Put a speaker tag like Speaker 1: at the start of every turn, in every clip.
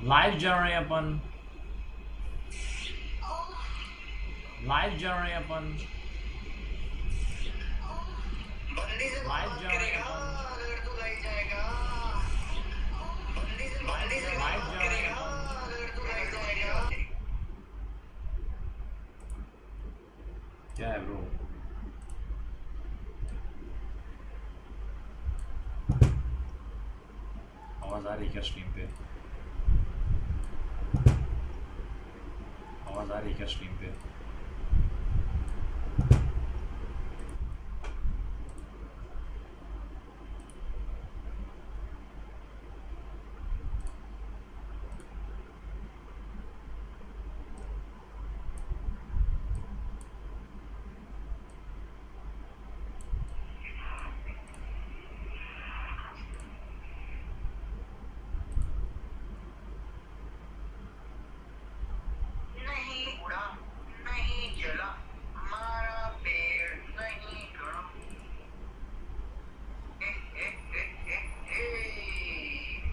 Speaker 1: Live journey अपन live journey अपन
Speaker 2: बंदी से
Speaker 1: live
Speaker 2: बात
Speaker 1: journey
Speaker 2: करेगा
Speaker 1: अपन
Speaker 2: अगर तू लग जाएगा बंदी से
Speaker 1: live
Speaker 2: बात
Speaker 1: journey
Speaker 2: करेगा
Speaker 1: अपन
Speaker 2: अगर तू लग जाएगा
Speaker 1: क्या है ब्रो आवाज आ रही है क्या स्ट्रीम पे आवाज आ रही है क्या स्ट्रीम पे
Speaker 2: नहीं उड़ा नहीं जला हमारा पेड़ नहीं गड़ा ए, ए, ए, ए, ए।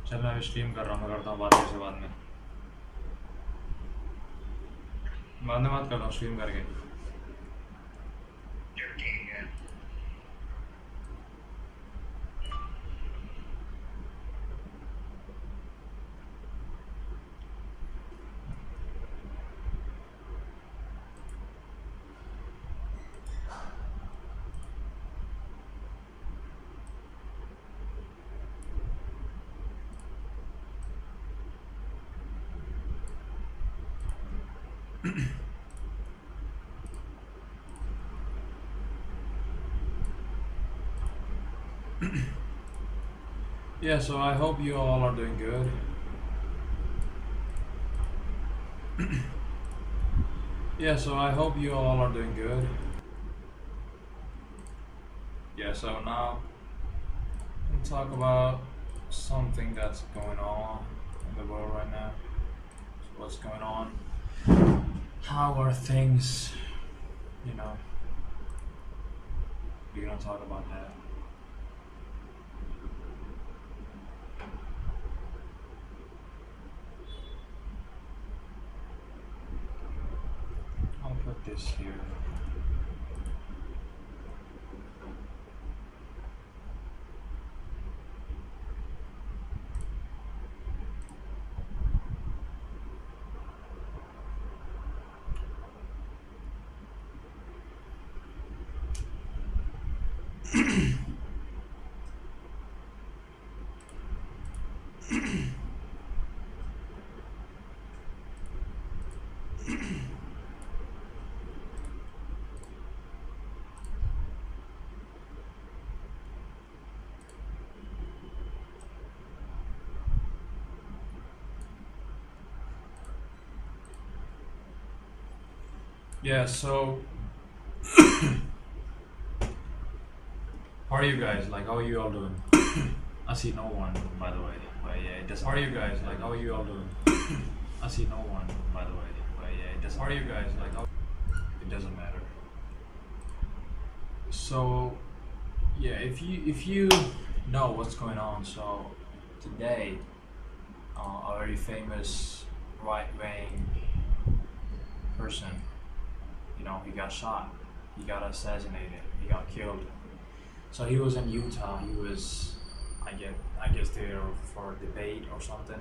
Speaker 1: चल मैं स्ट्रीम कर रहा हूँ मैं करता हूँ बात से बाद में बात करता हूँ स्ट्रीम करके
Speaker 2: ठीक है
Speaker 1: Yeah, so I hope you all are doing good. Yeah, so I hope you all are doing good. Yeah, so now we'll talk about something that's going on in the world right now. So what's going on? How are things? You know, we're gonna talk about that. I'll put this here. Yeah, so how are you guys? Like, how are you all doing? I see no one, by the way. But yeah, it doesn't. How are you guys? Like, how are you all doing? I see no one, by the way. But yeah, it doesn't. How are you guys? Like, how? It doesn't matter. So, yeah, if you know what's going on, so today, a very famous right-wing person, you know, he got shot, he got assassinated, he got killed. So he was in Utah. He was, I guess there for a debate or something,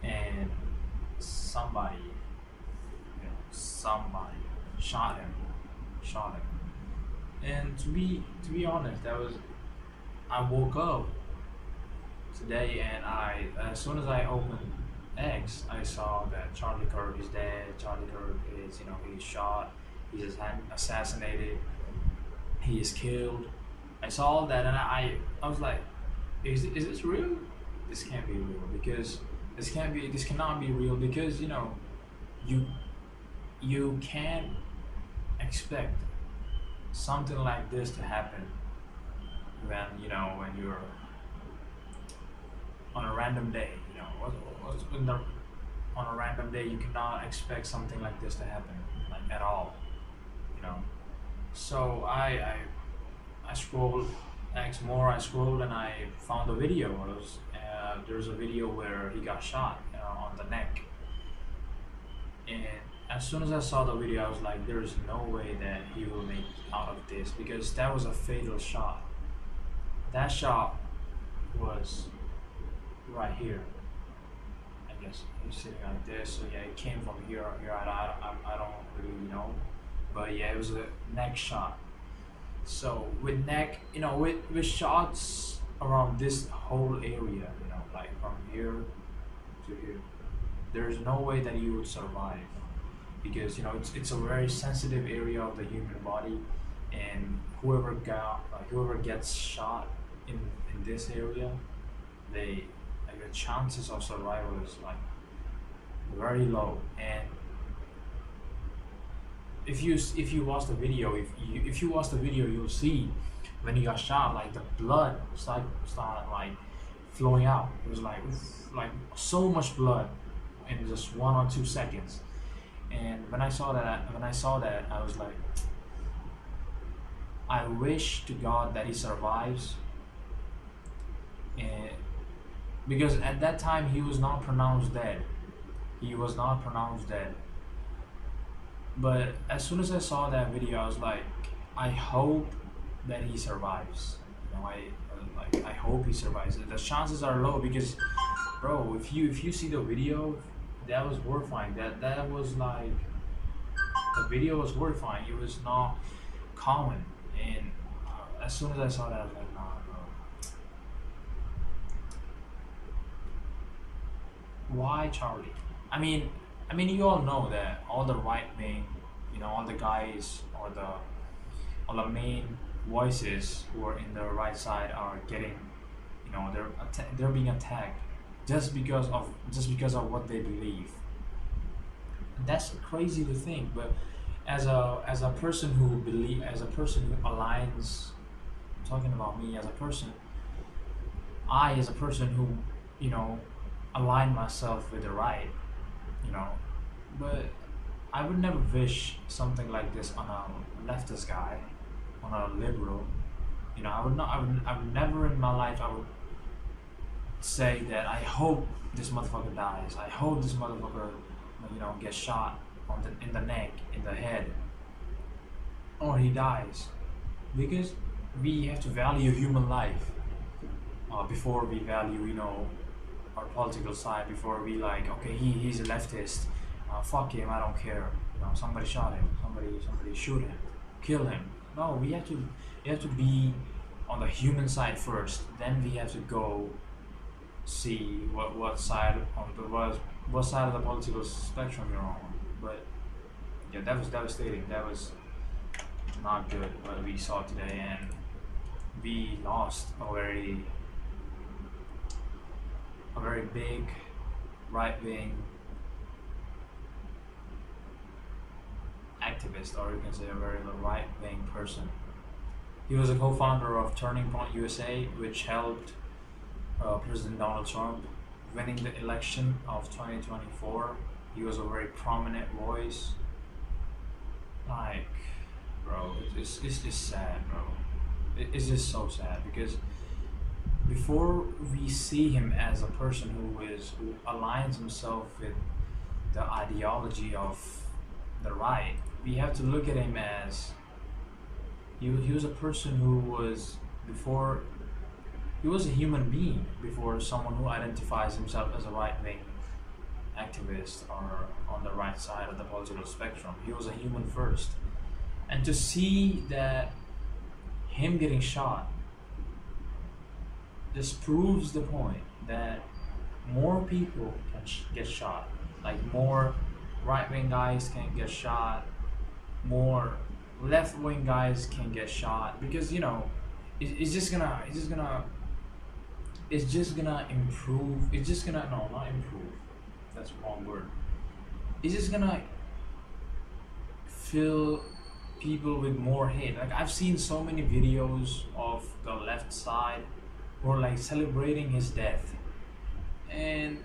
Speaker 1: and somebody shot him, And to be honest, that was I woke up today and I as soon as I opened X, I saw that Charlie Kirk is dead. Charlie Kirk is he's shot, he's assassinated, he is killed. I saw all that and I was like, is this real? This can't be real because this cannot be real because you you can't expect something like this to happen when you're on a random day. What's in the on a random day you cannot expect something like this to happen like at all. You know. So I scrolled X more. I scrolled and I found a video. There's a video where he got shot on the neck, and as soon as I saw the video, I was like, "There's no way that he will make it out of this because that was a fatal shot. That shot was right here. I guess he's sitting like this. So yeah, it came from here. I don't really know, but yeah, it was a neck shot. So with neck, with shots around this whole area, like from here to here, there's no way that you would survive because it's a very sensitive area of the human body, and whoever gets shot in this area, they like the chances of survival is like very low. And if you watch the video, if you watch the video, you'll see when he got shot, like the blood started like flowing out. It was like so much blood in just 1 or 2 seconds. And when I saw that, I was like, I wish to God that he survives. And because at that time he was not pronounced dead. He was not pronounced dead. But as soon as I saw that video, I was like, I hope that he survives. I hope he survives. The chances are low because, bro, if you see the video, that was horrifying. That was like the video was horrifying. It was not common. And as soon as I saw that, I was like, nah, bro. Why Charlie? I mean, you all know that all the right wing, all the guys or all the main voices who are in the right side are getting, they're being attacked just because of what they believe. And that's crazy to think, but as a person as a person who aligns, I'm talking about me as a person, as a person who, align myself with the right, you know. But I would never wish something like this on a leftist guy, on a liberal. I would never in my life I would say that I hope this motherfucker dies. I hope this motherfucker, gets shot in the neck, in the head, or he dies, because we have to value human life before we value, our political side. Before we like, okay, he's a leftist, fuck him, I don't care. Somebody shot him, somebody shoot him, kill him. No, we have to be on the human side first. Then we have to go see what side what side of the political spectrum you're on. But yeah, that was devastating. That was not good what we saw today, and we lost a very big right wing activist, or you can say a very right wing person. He was a co-founder of Turning Point USA, which helped President Donald Trump winning the election of 2024. He was a very prominent voice. Like, bro, it's just sad, bro. It's just so sad, because before we see him as a person who aligns himself with the ideology of the right, we have to look at him as he was a person who was before. He was a human being before someone who identifies himself as a right-wing activist or on the right side of the political spectrum. He was a human first. And to see that him getting shot just proves the point that more people can get shot. Like more right wing guys can get shot, more left wing guys can get shot because it's just gonna improve. It's just gonna no not improve. That's the wrong word. It's just gonna fill people with more hate. Like I've seen so many videos of the left side who are like celebrating his death, and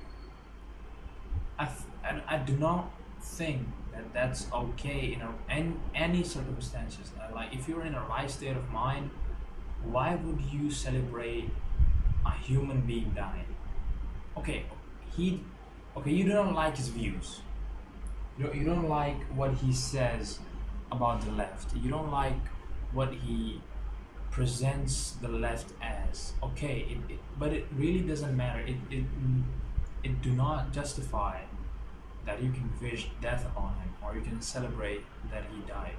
Speaker 1: and I do not think that that's okay in any circumstances. Like if you're in a right state of mind, why would you celebrate a human being dying? Okay, he, okay, you don't like his views. You don't like what he says about the left. You don't like what he presents the left as. Okay, but it really doesn't matter. It do not justify that you can wish death upon him or you can celebrate that he died.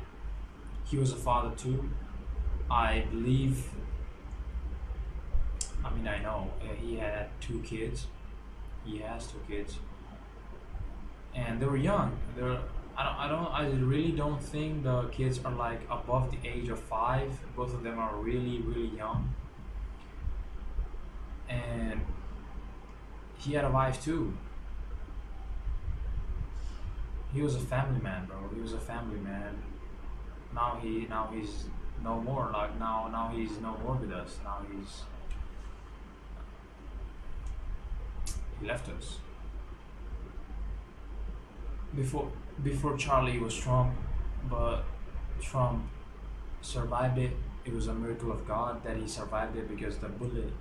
Speaker 1: He was a father too. I believe. I mean, I know he had 2 kids. He has 2 kids, and they were young. I really don't think the kids are like above the age of 5. Both of them are really, really young, and he had a wife too. He was a family man, bro. He was a family man. Now he's no more. Like now he's no more with us. Now he left us. Before Charlie was Trump, but Trump survived it. It was a miracle of God that he survived it because the bullet,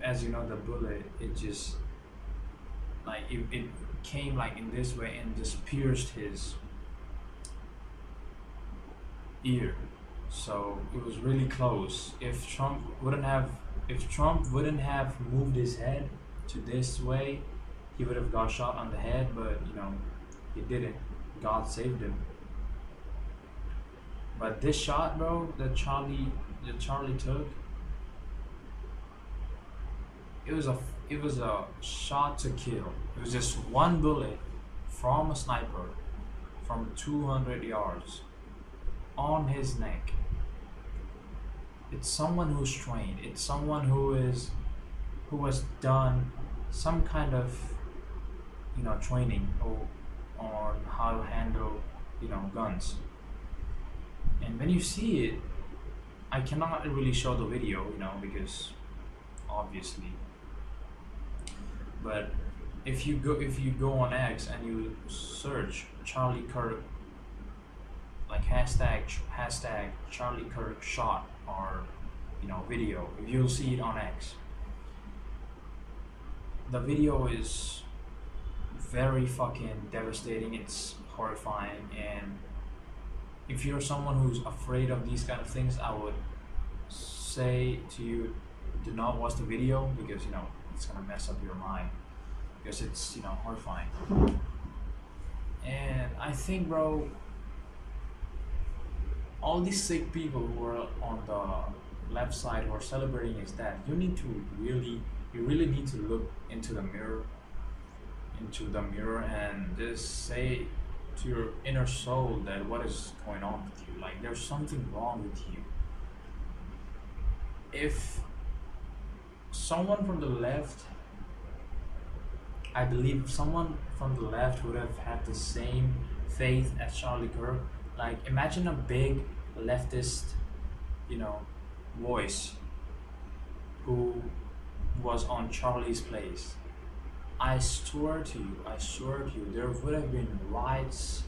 Speaker 1: as you know, the bullet, it just like it came like in this way and just pierced his ear. So it was really close. If Trump wouldn't have moved his head to this way, he would have got shot on the head, but he didn't. God saved him. But this shot, bro, that Charlie took, it was a shot to kill. It was just one bullet from a sniper from 200 yards on his neck. It's someone who's trained. It's someone who has done some kind of training on how to handle guns. And when you see it, I cannot really show the video, because obviously. But if you go on X and you search Charlie Kirk, like hashtag Charlie Kirk shot or video, you'll see it on X. The video is very fucking devastating. It's horrifying, and if you're someone who's afraid of these kind of things, I would say to you, do not watch the video because it's gonna mess up your mind because it's horrifying. And I think, bro, all these sick people who are on the left side who are celebrating his death, you really need to look into the mirror and just say to your inner soul that what is going on with you. Like there's something wrong with you. If someone from the left, I believe if someone from the left would have had the same faith as Charlie Kirk, like imagine a big leftist, voice who was on Charlie's place. I swear to you, there would have been riots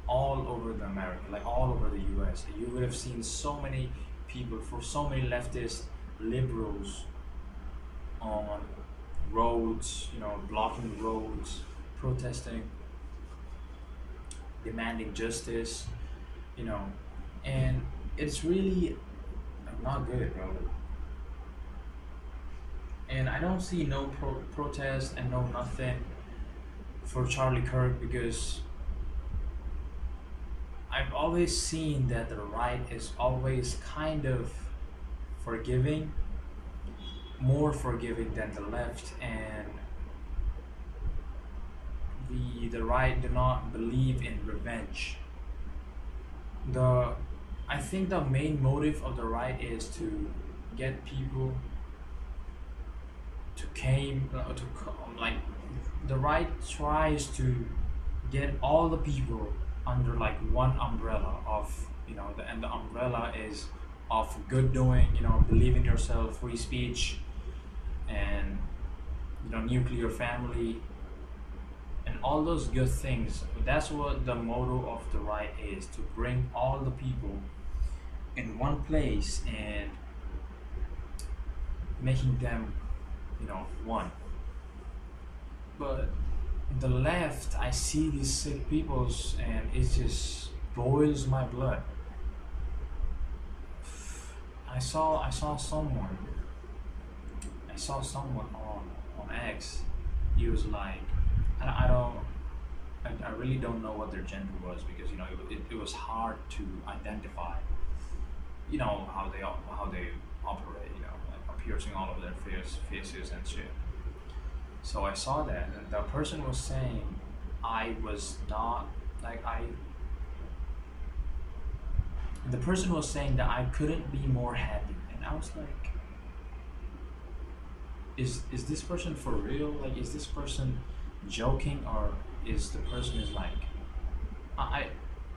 Speaker 1: all over the America, like all over the US. You would have seen so many people, for so many leftist liberals on roads, blocking roads, protesting, demanding justice, and it's really not good, bro. And I don't see no protest and no nothing for Charlie Kirk because I've always seen that the right is always kind of forgiving, more forgiving than the left, and the right do not believe in revenge. The I think the main motive of the right is to get people to like the right tries to get all the people under like one umbrella of and the umbrella is of good doing, believe in yourself, free speech, and nuclear family, and all those good things. That's what the motto of the right is, to bring all the people in one place and making them one. But the left, I see these sick peoples and it just boils my blood. I saw someone on X. He was like, I don't I really don't know what their gender was, because it was hard to identify. How they operate. Like piercing all of their faces and shit. So I saw that, and the person was saying I was not like I. The person was saying that I couldn't be more happy, and I was like, is this person for real? Like, is this person joking, or is the person is like, I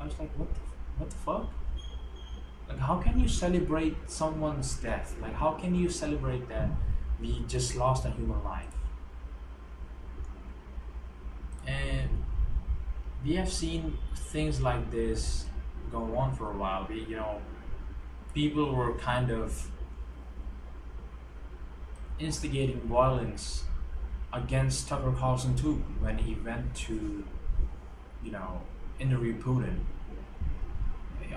Speaker 1: I was like, what the fuck? Like, how can you celebrate someone's death? Like, how can you celebrate that we just lost a human life? And we have seen things like this go on for a while. People were kind of instigating violence against Tucker Carlson too, when he went to, interview Putin.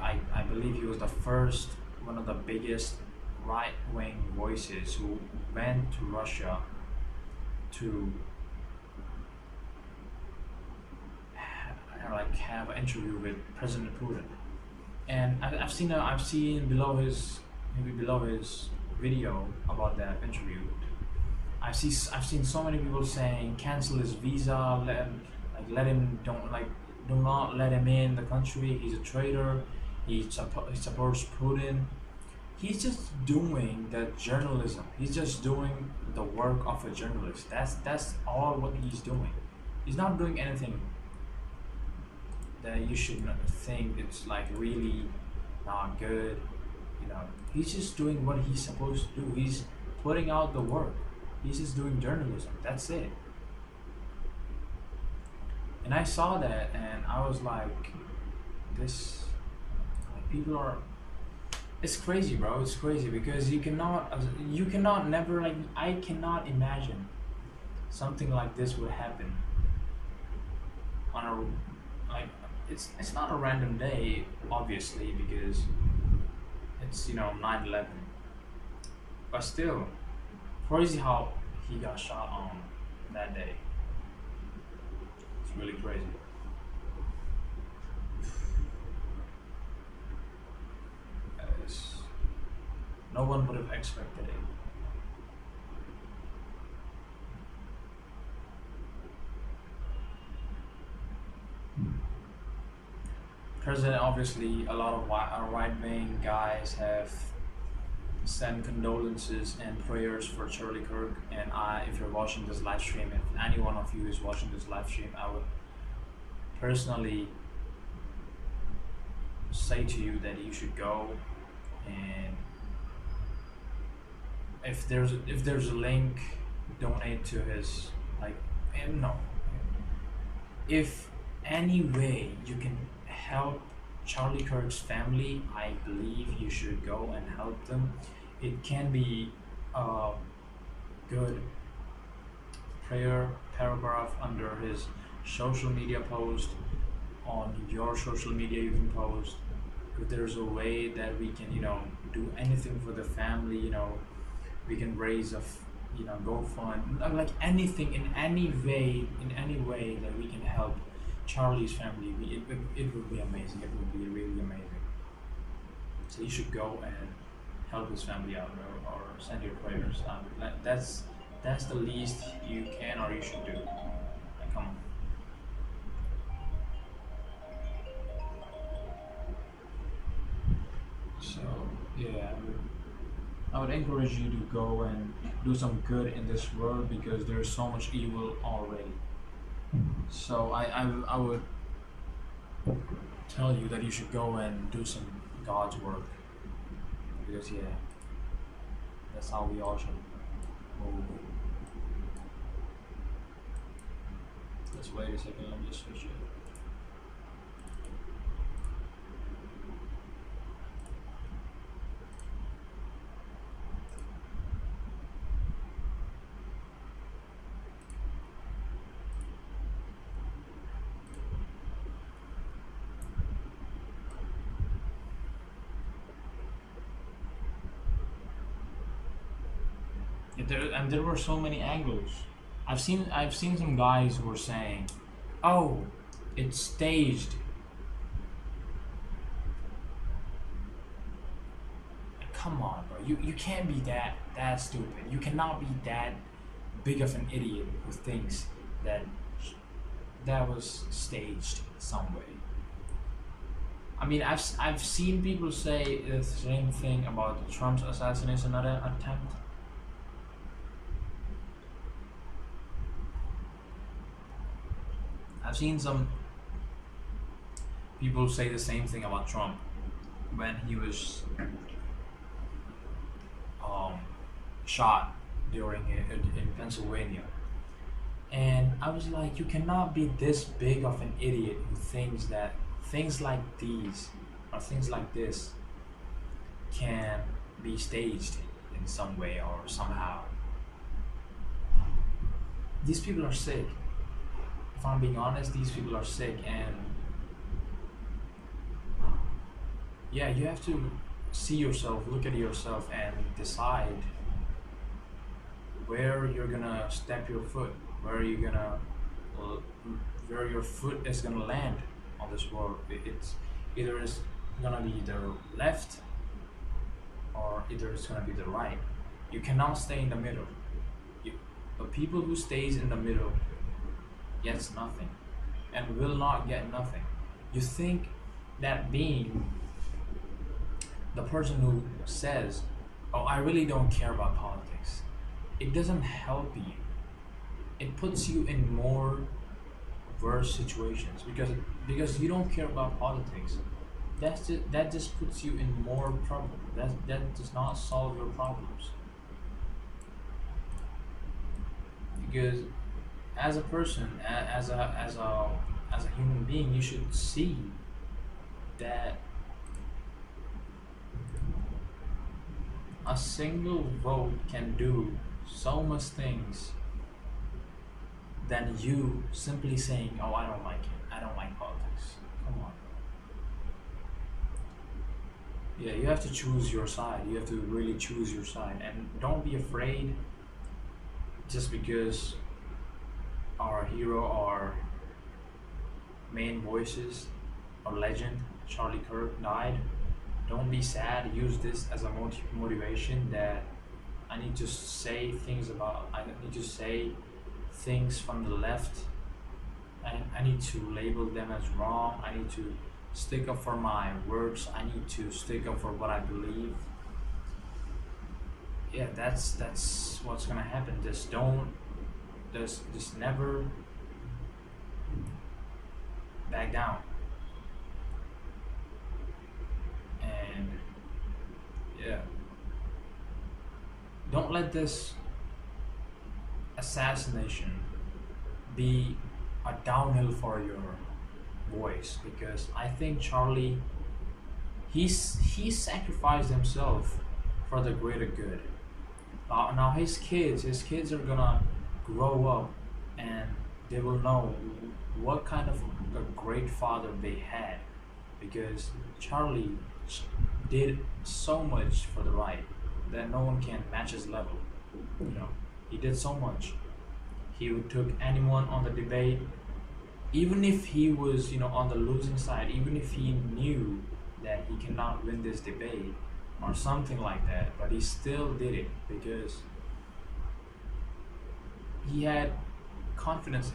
Speaker 1: I believe he was the first, one of the biggest right wing voices who went to Russia to like have an interview with President Putin. And I've seen below his video about that interview. I've seen so many people saying cancel his visa, let him don't like do not let him in the country. He's a traitor. He supports Putin. He's just doing the journalism. He's just doing the work of a journalist. That's all what he's doing. He's not doing anything that you should not think it's like really not good. He's just doing what he's supposed to do. He's putting out the work. He's just doing journalism. That's it. And I saw that, and I was like, this, like, people are. It's crazy, bro. It's crazy because you cannot never like. I cannot imagine something like this would happen on a like. It's not a random day, obviously, because it's 9/11. But still, crazy how he got shot on that day. It's really crazy. As no one would have expected it. President, obviously, a lot of right-wing guys have sent condolences and prayers for Charlie Kirk. And if you're watching this live stream, if any one of you is watching this live stream, I would personally say to you that you should go. And if there's a link, donate to his and no. If any way you can help Charlie Kirk's family, I believe you should go and help them. It can be a good prayer paragraph under his social media post. On your social media you can post. If there's a way that we can do anything for the family, we can raise GoFund, like anything, in any way that we can help Charlie's family. It would be amazing. It would be really amazing. So you should go and help his family out, or send your prayers. That's the least you can or you should do. Like, come on. So yeah, I would encourage you to go and do some good in this world because there's so much evil already. So I would tell you that you should go and do some God's work because yeah, that's how we all should move. Let's wait a second. Let me just switch it. Yeah, there were so many angles. I've seen some guys who were saying, "Oh, it's staged." Come on, bro. You can't be that stupid. You cannot be that big of an idiot who thinks that that was staged some way. I mean, I've seen people say the same thing about Trump's assassination attempt. I've seen some people say the same thing about Trump when he was um, shot in Pennsylvania. And I was like, you cannot be this big of an idiot who thinks that things like these or things like this can be staged in some way or somehow. These people are sick. If I'm being honest, these people are sick, and yeah, you have to see yourself, look at yourself, and decide where you're gonna step your foot, where you're gonna, uh, where your foot is gonna land on this world. It's either it's gonna be the left or either it's gonna be the right. You cannot stay in the middle. You, the people who stays in the middle gets nothing and will not get nothing. You think that being the person who says, "Oh, I really don't care about politics," it doesn't help you. It puts you in more worse situations because you don't care about politics. That just puts you in more trouble. That does not solve your problems. Because as a person, as a human being, you should see that a single vote can do so much things than you simply saying, "Oh, I don't like it. I don't like politics." Come on. Yeah, you have to choose your side. You have to really choose your side, and don't be afraid just because our hero, our main voices, our legend, Charlie Kirk, died. Don't be sad. Use this as a motivation that I need to say things about. I need to say things from the left. I need to label them as wrong. I need to stick up for my words. I need to stick up for what I believe. Yeah, that's what's gonna happen. Just never back down. And yeah, don't let this assassination be a downhill for your voice, because I think Charlie, he sacrificed himself for the greater good. Now his kids are gonna grow up and they will know what kind of a great father they had, because Charlie did so much for the right that no one can match his level. You know, he did so much. He would took anyone on the debate, even if he was, on the losing side, even if he knew that he cannot win this debate, or something like that, but he still did it because he had confidence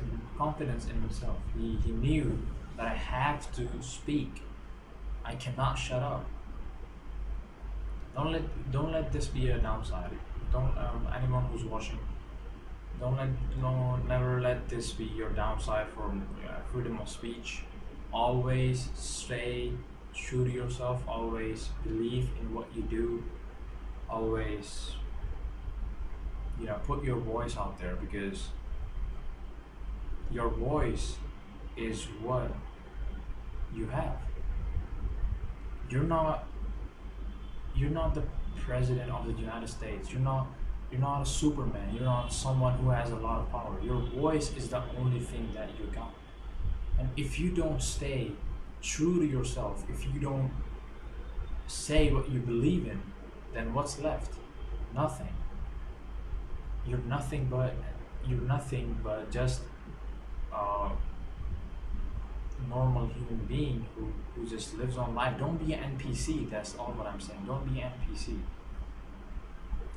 Speaker 1: in himself. He knew that I have to speak. I cannot shut up. Don't let this be a downside. Don't anyone who's watching. Don't let no never let this be your downside for freedom of speech. Always stay true to yourself. Always believe in what you do. Always put your voice out there because your voice is what you have. You're not the president of the United States. You're not a Superman. You're not someone who has a lot of power. Your voice is the only thing that you got. And if you don't stay true to yourself, if you don't say what you believe in, then what's left? Nothing. You're nothing but just a normal human being who just lives on life. Don't be an NPC. That's all what I'm saying. Don't be an NPC.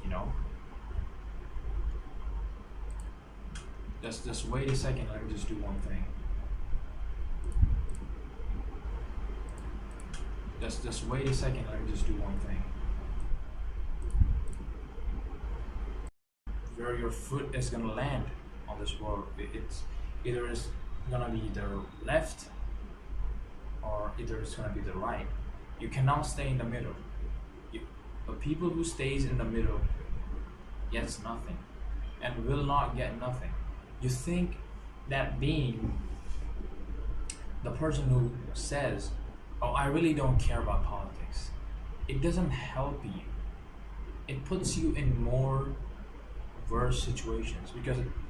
Speaker 1: You know. Just wait a second. Let me just do one thing. Just wait a second. Let me just do one thing. Where your foot is gonna land on this world, it's either is gonna be the left or either it's gonna be the right. You cannot stay in the middle. The people who stays in the middle gets nothing and will not get nothing. You think that being the person who says, "Oh, I really don't care about politics," it doesn't help you. It puts you in more worse situations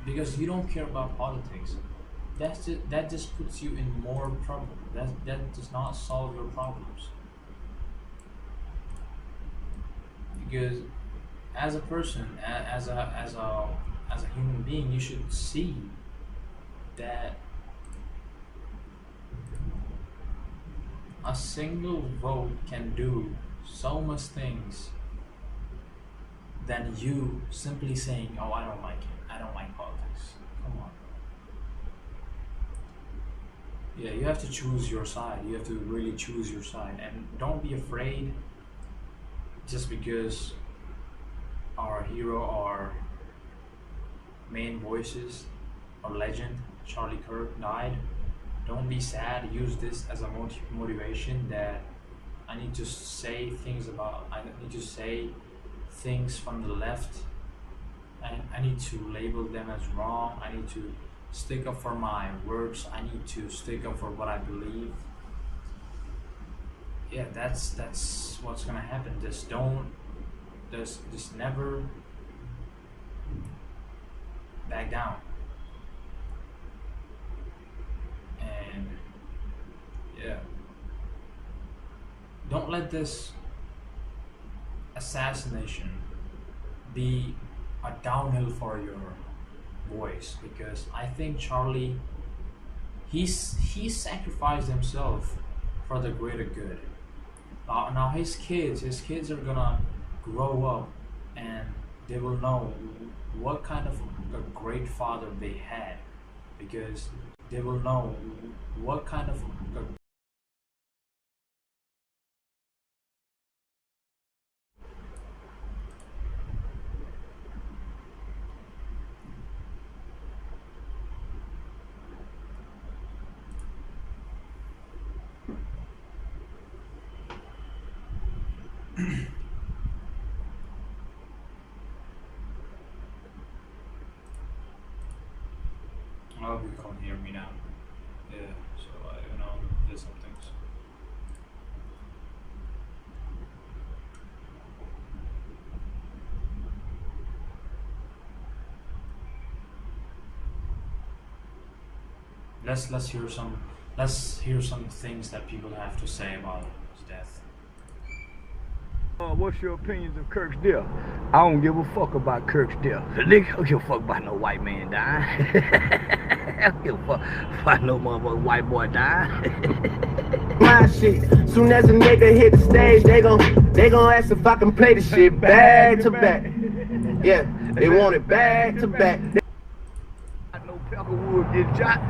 Speaker 1: because you don't care about politics. That just puts you in more trouble. That does not solve your problems. Because as a person, as a human being, you should see that a single vote can do so much things than you simply saying, "Oh, I don't like it. I don't like politics." Come on. Yeah, you have to choose your side. You have to really choose your side, and don't be afraid just because our hero, our main voices, our legend, Charlie Kirk, died. Don't be sad. Use this as a motivation that I need to say things about. I need to say things from the left. I need to label them as wrong. I need to stick up for my words. I need to stick up for what I believe. Yeah, that's what's gonna happen. Just never back down. And yeah, don't let this assassination be a downhill for your voice, because I think Charlie, he sacrificed himself for the greater good. Now his kids are gonna grow up and they will know what kind of a great father they had, because they will know what kind of a I hope you can hear me now. Yeah, so there's some things. Let's hear some things that people have to say about his death.
Speaker 3: What's your opinions of Kirk's death? I don't give a fuck about Kirk's death. Nigga, I don't give a fuck about no white man dying. I don't give a fuck about no motherfucking white boy dying.
Speaker 4: My shit. Soon as a nigga hit the stage, they gon' ask if I can play the shit back to back. Yeah, they want it back to back.
Speaker 3: No Peckerwood get shot.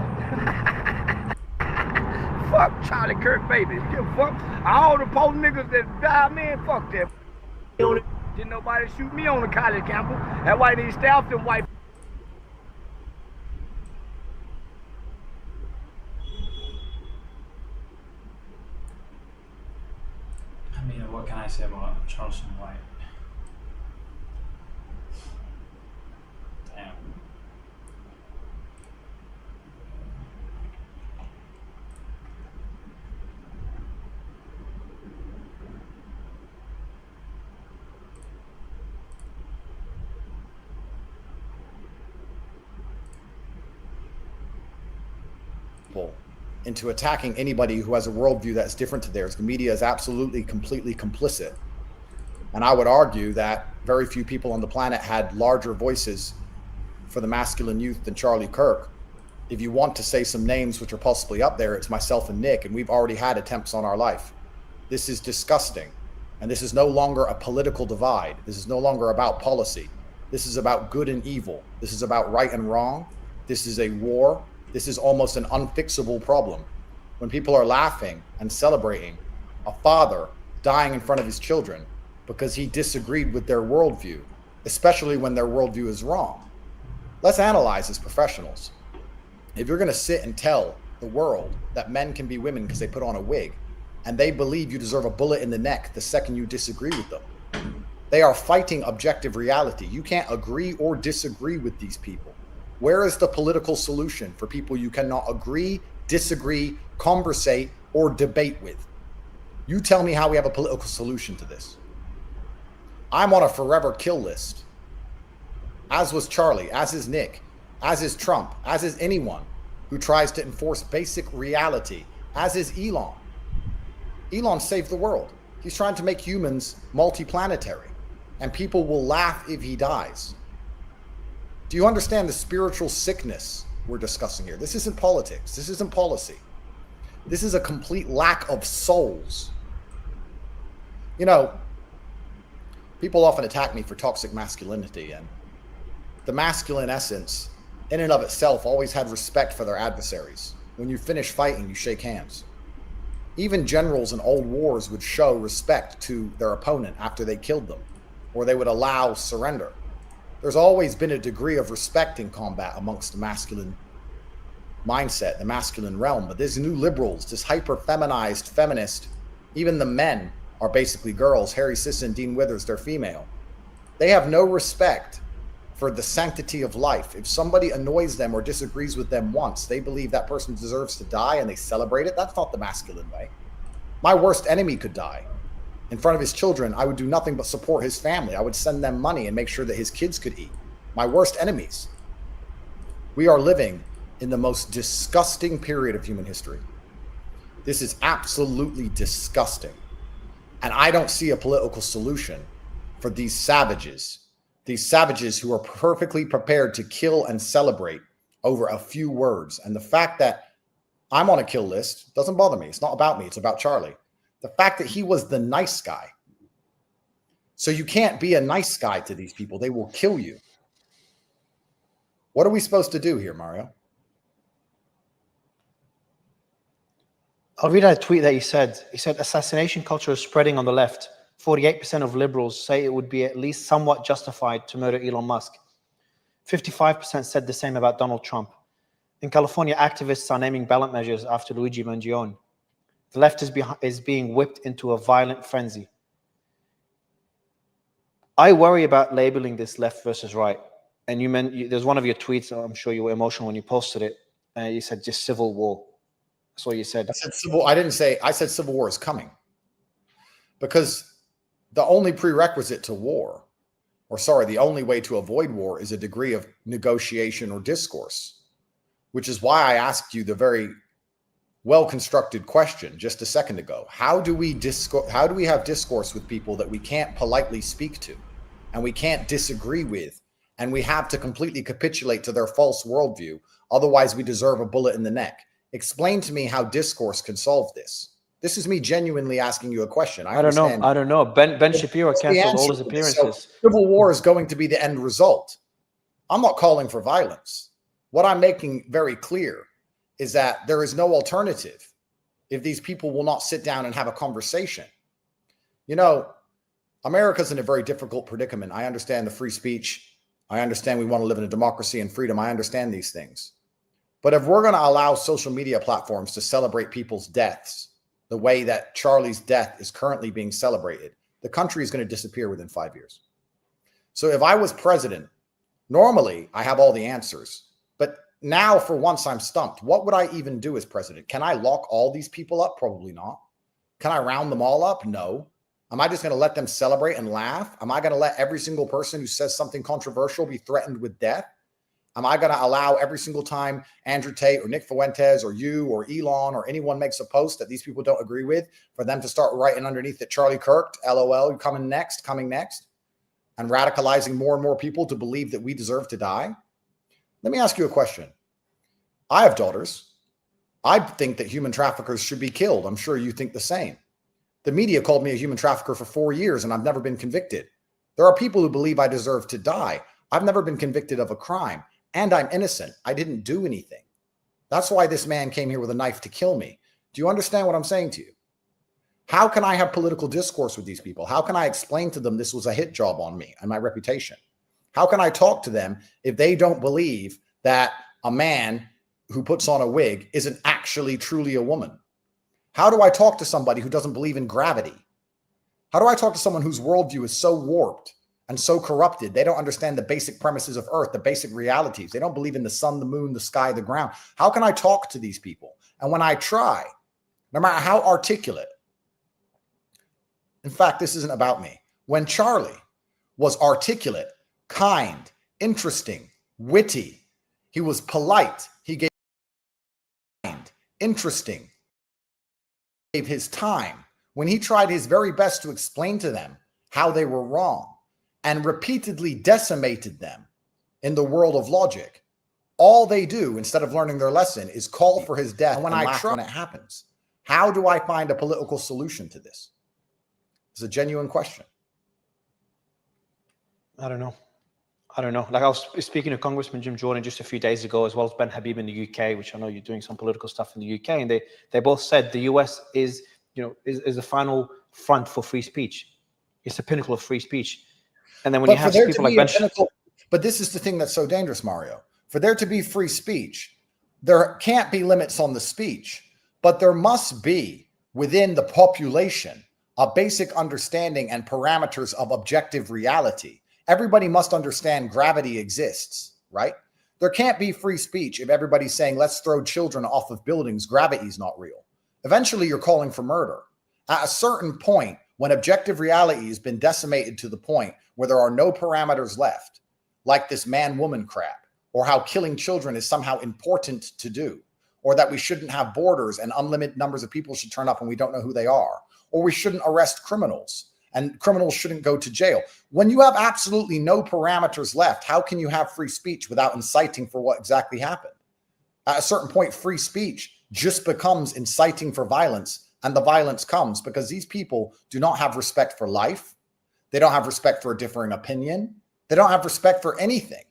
Speaker 3: Fuck Charlie Kirk, baby. Give a fuck. All the poor niggas that die, man, fuck that. Didn't nobody shoot me on the college campus. That's why they staffed them white.
Speaker 1: I mean, what can I say about Charleston White? Damn.
Speaker 5: Into attacking anybody who has a worldview that's different to theirs. The media is absolutely, completely complicit. And I would argue that very few people on the planet had larger voices for the masculine youth than Charlie Kirk. If you want to say some names which are possibly up there, it's myself and Nick, and we've already had attempts on our life. This is disgusting. And this is no longer a political divide. This is no longer about policy. This is about good and evil. This is about right and wrong. This is a war. This is almost an unfixable problem. When people are laughing and celebrating a father dying in front of his children because he disagreed with their worldview, especially when their worldview is wrong. Let's analyze as professionals. If you're going to sit and tell the world that men can be women because they put on a wig, and they believe you deserve a bullet in the neck the second you disagree with them, they are fighting objective reality. You can't agree or disagree with these people. Where is the political solution for people you cannot agree, disagree, conversate, or debate with? You tell me how we have a political solution to this. I'm on a forever kill list, as was Charlie, as is Nick, as is Trump, as is anyone who tries to enforce basic reality, as is Elon. Elon saved the world. He's trying to make humans multiplanetary, and people will laugh if he dies. Do you understand the spiritual sickness we're discussing here? This isn't politics. This isn't policy. This is a complete lack of souls. You know, people often attack me for toxic masculinity, and the masculine essence in and of itself always had respect for their adversaries. When you finish fighting, you shake hands. Even generals in old wars would show respect to their opponent after they killed them, or they would allow surrender. There's always been a degree of respect in combat amongst the masculine mindset, the masculine realm. But there's new liberals, this hyper-feminized feminist. Even the men are basically girls. Harry Sisson, Dean Withers, they're female. They have no respect for the sanctity of life. If somebody annoys them or disagrees with them once, they believe that person deserves to die and they celebrate it. That's not the masculine way. My worst enemy could die. In front of his children, I would do nothing but support his family. I would send them money and make sure that his kids could eat. My worst enemies. We are living in the most disgusting period of human history. This is absolutely disgusting. And I don't see a political solution for these savages who are perfectly prepared to kill and celebrate over a few words. And the fact that I'm on a kill list doesn't bother me. It's not about me. It's about Charlie. The fact that he was the nice guy. So you can't be a nice guy to these people. They will kill you. What are we supposed to do here, Mario?
Speaker 6: I'll read out a tweet that he said. He said, assassination culture is spreading on the left. 48% of liberals say it would be at least somewhat justified to murder Elon Musk. 55% said the same about Donald Trump. In California, activists are naming ballot measures after Luigi Mangione. The left is being whipped into a violent frenzy. I worry about labeling this left versus right. And there's one of your tweets, I'm sure you were emotional when you posted it. You said just civil war. That's what you said.
Speaker 5: I said civil war is coming. Because the only prerequisite to war, the only way to avoid war is a degree of negotiation or discourse, which is why I asked you the very well-constructed question just a second ago. How do we have discourse with people that we can't politely speak to and we can't disagree with, and we have to completely capitulate to their false worldview? Otherwise, we deserve a bullet in the neck. Explain to me how discourse can solve this. This is me genuinely asking you a question.
Speaker 6: I don't know. I don't know. Ben Shapiro canceled all his appearances.
Speaker 5: So civil war is going to be the end result. I'm not calling for violence. What I'm making very clear is that there is no alternative if these people will not sit down and have a conversation. You know, America's in a very difficult predicament. I understand the free speech. I understand we want to live in a democracy and freedom. I understand these things. But if we're going to allow social media platforms to celebrate people's deaths the way that Charlie's death is currently being celebrated, the country is going to disappear within 5 years. So if I was president, normally I have all the answers. But now, for once, I'm stumped. What would I even do as president? Can I lock all these people up? Probably not. Can I round them all up? No. Am I just going to let them celebrate and laugh? Am I going to let every single person who says something controversial be threatened with death? Am I going to allow every single time Andrew Tate or Nick Fuentes or you or Elon or anyone makes a post that these people don't agree with, for them to start writing underneath it, Charlie Kirk, LOL, coming next, and radicalizing more and more people to believe that we deserve to die? Let me ask you a question. I have daughters. I think that human traffickers should be killed. I'm sure you think the same. The media called me a human trafficker for 4 years, and I've never been convicted. There are people who believe I deserve to die. I've never been convicted of a crime, and I'm innocent. I didn't do anything. That's why this man came here with a knife to kill me. Do you understand what I'm saying to you? How can I have political discourse with these people? How can I explain to them this was a hit job on me and my reputation? How can I talk to them if they don't believe that a man who puts on a wig isn't actually truly a woman? How do I talk to somebody who doesn't believe in gravity? How do I talk to someone whose worldview is so warped and so corrupted? They don't understand the basic premises of Earth, the basic realities. They don't believe in the sun, the moon, the sky, the ground. How can I talk to these people? And when I try, no matter how articulate, in fact, this isn't about me. When Charlie was articulate, kind, interesting, witty, he was polite, he gave kind, interesting, gave his time. When he tried his very best to explain to them how they were wrong and repeatedly decimated them in the world of logic, all they do instead of learning their lesson is call for his death. And when I try, when it happens, how do I find a political solution to this? It's a genuine question.
Speaker 6: I don't know. Like, I was speaking to Congressman Jim Jordan just a few days ago, as well as Ben Habib in the UK, which I know you're doing some political stuff in the UK, and they both said the US is the final front for free speech. It's the pinnacle of free speech. And then when you have people like Ben,
Speaker 5: but this is the thing that's so dangerous, Mario. For there to be free speech, there can't be limits on the speech, but there must be within the population a basic understanding and parameters of objective reality. Everybody must understand gravity exists, right? There can't be free speech if everybody's saying, let's throw children off of buildings. Gravity is not real. Eventually, you're calling for murder. At a certain point, when objective reality has been decimated to the point where there are no parameters left, like this man-woman crap, or how killing children is somehow important to do, or that we shouldn't have borders and unlimited numbers of people should turn up and we don't know who they are, or we shouldn't arrest criminals and criminals shouldn't go to jail. When you have absolutely no parameters left, how can you have free speech without inciting for what exactly happened? At a certain point, free speech just becomes inciting for violence, and the violence comes because these people do not have respect for life. They don't have respect for a differing opinion. They don't have respect for anything.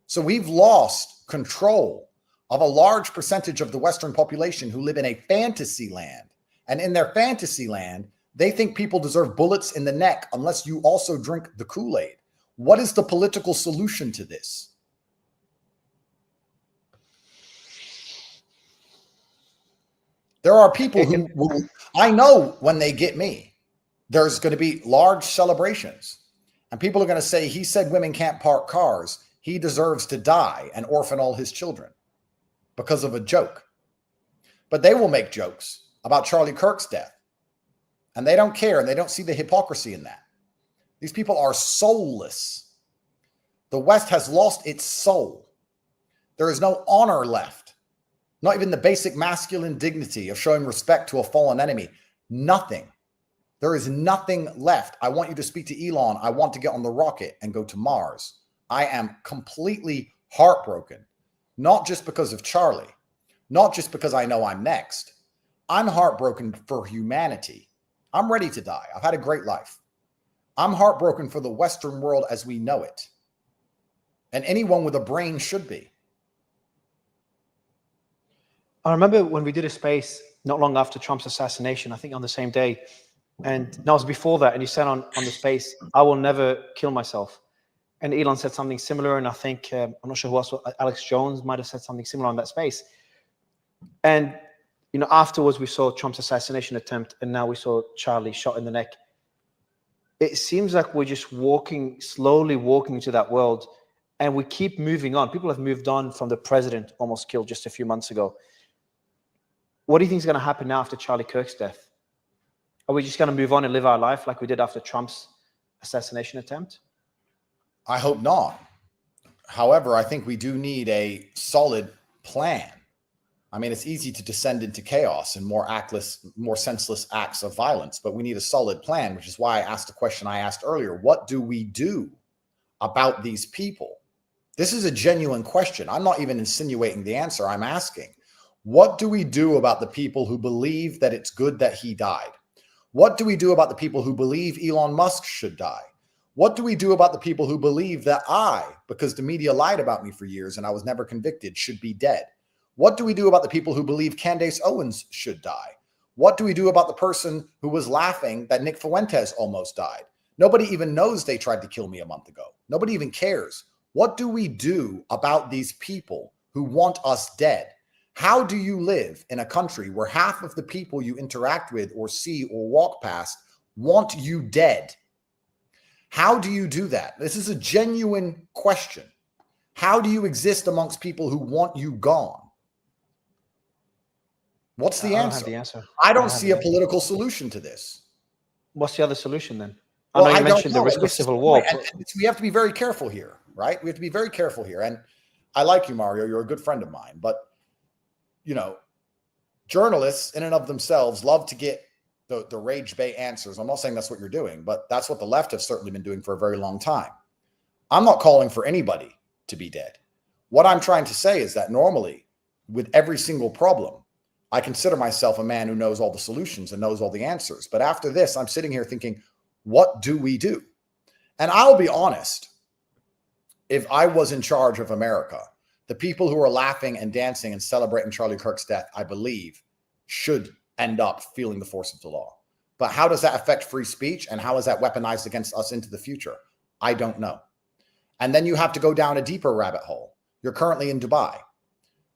Speaker 5: So we've lost control of a large percentage of the Western population who live in a fantasy land. And in their fantasy land, they think people deserve bullets in the neck unless you also drink the Kool-Aid. What is the political solution to this? There are people who will, I know when they get me, there's going to be large celebrations. And people are going to say, he said women can't park cars. He deserves to die and orphan all his children because of a joke. But they will make jokes about Charlie Kirk's death. And they don't care, and they don't see the hypocrisy in that. These people are soulless. The West has lost its soul. There is no honor left. Not even the basic masculine dignity of showing respect to a fallen enemy. Nothing. There is nothing left. I want you to speak to Elon. I want to get on the rocket and go to Mars. I am completely heartbroken, not just because of Charlie, not just because I know I'm next. I'm heartbroken for humanity. I'm ready to die. I've had a great life. I'm heartbroken for the Western world as we know it. And anyone with a brain should be.
Speaker 6: I remember when we did a space not long after Trump's assassination, I think on the same day, and no, it was before that, and you said on the space, I will never kill myself. And Elon said something similar, and I think, I'm not sure who else, Alex Jones might have said something similar on that space. And, you know, afterwards we saw Trump's assassination attempt, and now we saw Charlie shot in the neck. It seems like we're just slowly walking into that world, and we keep moving on. People have moved on from the president almost killed just a few months ago. What do you think is going to happen now after Charlie Kirk's death? Are we just going to move on and live our life like we did after Trump's assassination attempt?
Speaker 5: I hope not. However, I think we do need a solid plan. I mean, it's easy to descend into chaos and more senseless acts of violence, but we need a solid plan, which is why I asked the question I asked earlier. What do we do about these people? This is a genuine question. I'm not even insinuating the answer. I'm asking. What do we do about the people who believe that it's good that he died? What do we do about the people who believe Elon Musk should die? What do we do about the people who believe that I, because the media lied about me for years and I was never convicted, should be dead? What do we do about the people who believe Candace Owens should die? What do we do about the person who was laughing that Nick Fuentes almost died? Nobody even knows they tried to kill me a month ago. Nobody even cares. What do we do about these people who want us dead? How do you live in a country where half of the people you interact with or see or walk past want you dead? How do you do that? This is a genuine question. How do you exist amongst people who want you gone? What's the answer?
Speaker 6: I don't have the answer.
Speaker 5: I don't see a political solution to this.
Speaker 6: What's the other solution then?
Speaker 5: Well,
Speaker 6: I know you mentioned the risk of civil war.
Speaker 5: And we have to be very careful here, right? We have to be very careful here. And I like you, Mario. You're a good friend of mine. But, you know, journalists in and of themselves love to get the rage bait answers. I'm not saying that's what you're doing, but that's what the left have certainly been doing for a very long time. I'm not calling for anybody to be dead. What I'm trying to say is that normally, with every single problem, I consider myself a man who knows all the solutions and knows all the answers. But after this, I'm sitting here thinking, what do we do? And I'll be honest, if I was in charge of America, the people who are laughing and dancing and celebrating Charlie Kirk's death, I believe, should end up feeling the force of the law. But how does that affect free speech? And how is that weaponized against us into the future? I don't know. And then you have to go down a deeper rabbit hole. You're currently in Dubai.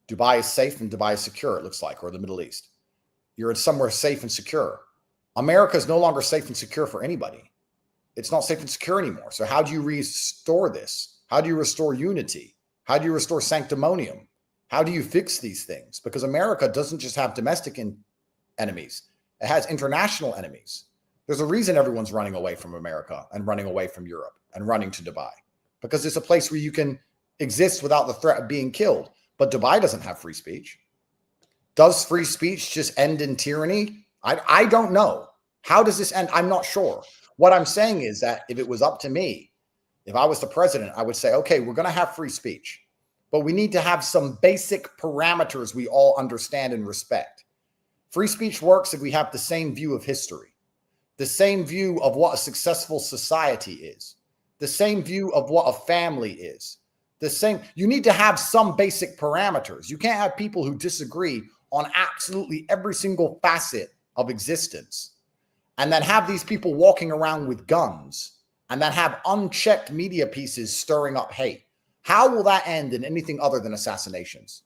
Speaker 5: Dubai is safe and Dubai is secure, it looks like, or the Middle East. You're in somewhere safe and secure. America is no longer safe and secure for anybody. It's not safe and secure anymore. So how do you restore this? How do you restore unity? How do you restore sanctimonium? How do you fix these things? Because America doesn't just have domestic enemies. It has international enemies. There's a reason everyone's running away from America and running away from Europe and running to Dubai, because it's a place where you can exist without the threat of being killed. But Dubai doesn't have free speech. Does free speech just end in tyranny? I don't know. How does this end? I'm not sure. What I'm saying is that if it was up to me, if I was the president, I would say, okay, we're going to have free speech, but we need to have some basic parameters we all understand and respect. Free speech works if we have the same view of history, the same view of what a successful society is, the same view of what a family is, the same. You need to have some basic parameters. You can't have people who disagree on absolutely every single facet of existence, and then have these people walking around with guns, and then have unchecked media pieces stirring up hate. How will that end in anything other than assassinations?